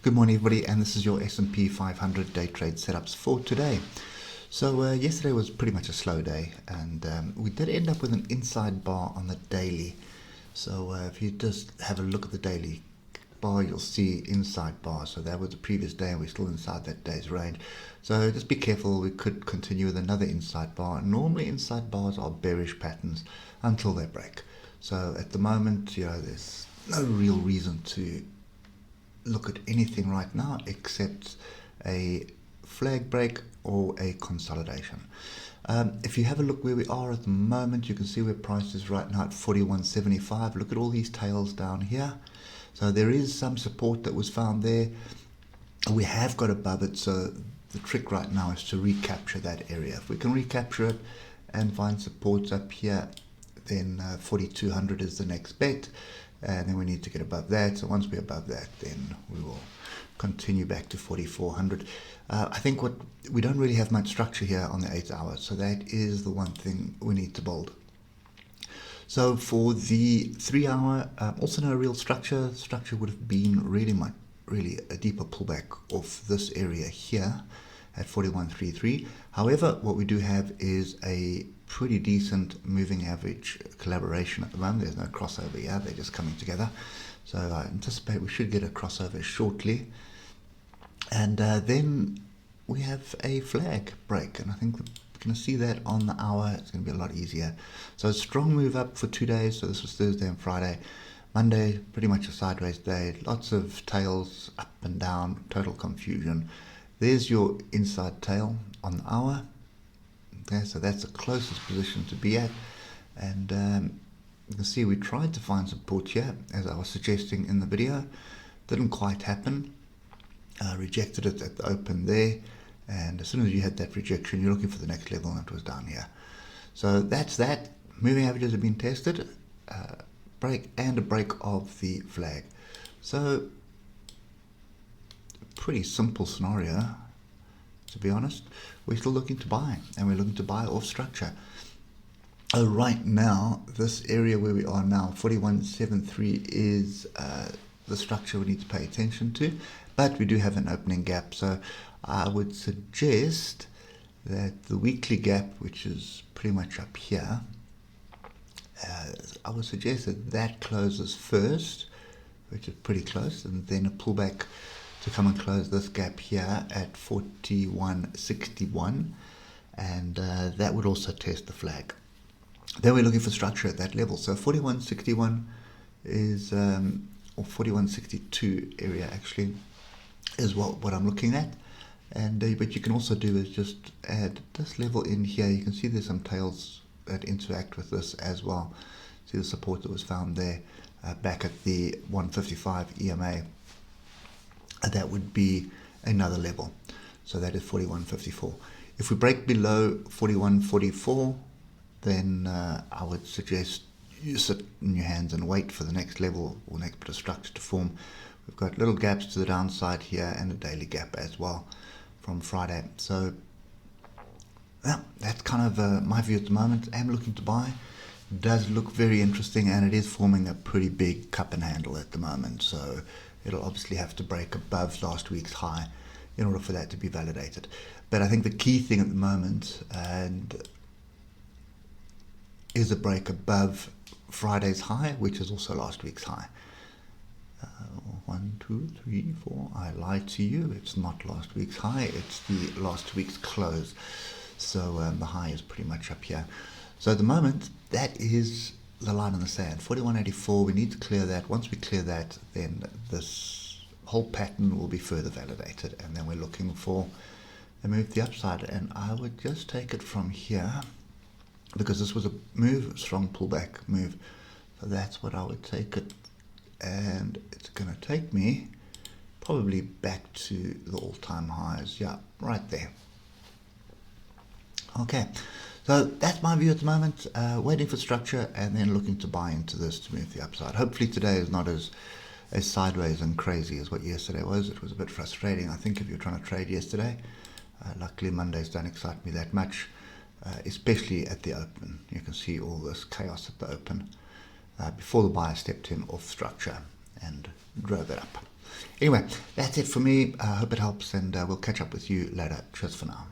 Good morning, everybody, and this is your S&P 500 day trade setups for today. So yesterday was pretty much a slow day, and we did end up with an inside bar on the daily. So if you just have a look at the daily bar, you'll see inside bar. So that was the previous day, and we're still inside that day's range. So just be careful. We could continue with another inside bar. Normally, inside bars are bearish patterns until they break. So at the moment, there's no real reason to look at anything right now except a flag break or a consolidation. If you have a look where we are at the moment, you can see where price is right now at 41.75. Look at all these tails down here. So there is some support that was found there. We have got above it, so the trick right now is to recapture that area. If we can recapture it and find supports up here, then 4200 is the next bet, and then we need to get above that. So once we're above that, then we will continue back to 4400. I think we don't really have much structure here on the 8 hours, so that is the one thing we need to build. So for the 3 hour, also no real structure. Structure would have been really a deeper pullback off this area here at 41.33. However, what we do have is a pretty decent moving average collaboration at the moment. There's no crossover here, they're just coming together. So I anticipate we should get a crossover shortly. And then we have a flag break, and I think we're going to see that on the hour. It's going to be a lot easier. So a strong move up for 2 days. So this was Thursday and Friday. Monday, pretty much a sideways day. Lots of tails up and down, total confusion. There's your inside tail on the hour. Okay, so that's the closest position to be at. And you can see we tried to find support here, as I was suggesting in the video. Didn't quite happen. Rejected it at the open there. And as soon as you had that rejection, you're looking for the next level, and it was down here. So that's that. Moving averages have been tested. Break and a break of the flag. So pretty simple scenario, to be honest. We're still looking to buy, and we're looking to buy off structure. Right now, this area where we are now, 41.73, is the structure we need to pay attention to, but we do have an opening gap. So I would suggest that the weekly gap, which is pretty much up here, I would suggest that closes first, which is pretty close, and then a pullback to come and close this gap here at 41.61, and that would also test the flag. Then we're looking for structure at that level. So 41.61 is, or 41.62 area actually, is what I'm looking at. And but you can also do is just add this level in here. You can see there's some tails that interact with this as well. See the support that was found there back at the 155 EMA. That would be another level. So that is 41.54. If we break below 41.44, then I would suggest you sit in your hands and wait for the next level or next bit of structure to form. We've got little gaps to the downside here and a daily gap as well from Friday. So yeah, that's kind of my view at the moment. I'm looking to buy. It does look very interesting, and it is forming a pretty big cup and handle at the moment. So it'll obviously have to break above last week's high in order for that to be validated. But I think the key thing at the moment is a break above Friday's high, which is also last week's high. 1, 2, 3, 4. I lied to you. It's not last week's high. It's the last week's close. So the high is pretty much up here. So at the moment, that is the line in the sand. 41.84. We need to clear that. Once we clear that, then this whole pattern will be further validated, and then we're looking for a move to the upside. And I would just take it from here, because this was a move, strong pullback move. So that's what I would take it. And it's going to take me probably back to the all-time highs. Yeah, right there. Okay, so that's my view at the moment. Waiting for structure and then looking to buy into this to move the upside. Hopefully today is not as sideways and crazy as what yesterday was. It was a bit frustrating, I think, if you're trying to trade yesterday. Luckily, Mondays don't excite me that much, especially at the open. You can see all this chaos at the open. Before the buyer stepped in off structure and drove it up. Anyway, that's it for me. I hope it helps, and we'll catch up with you later. Cheers for now.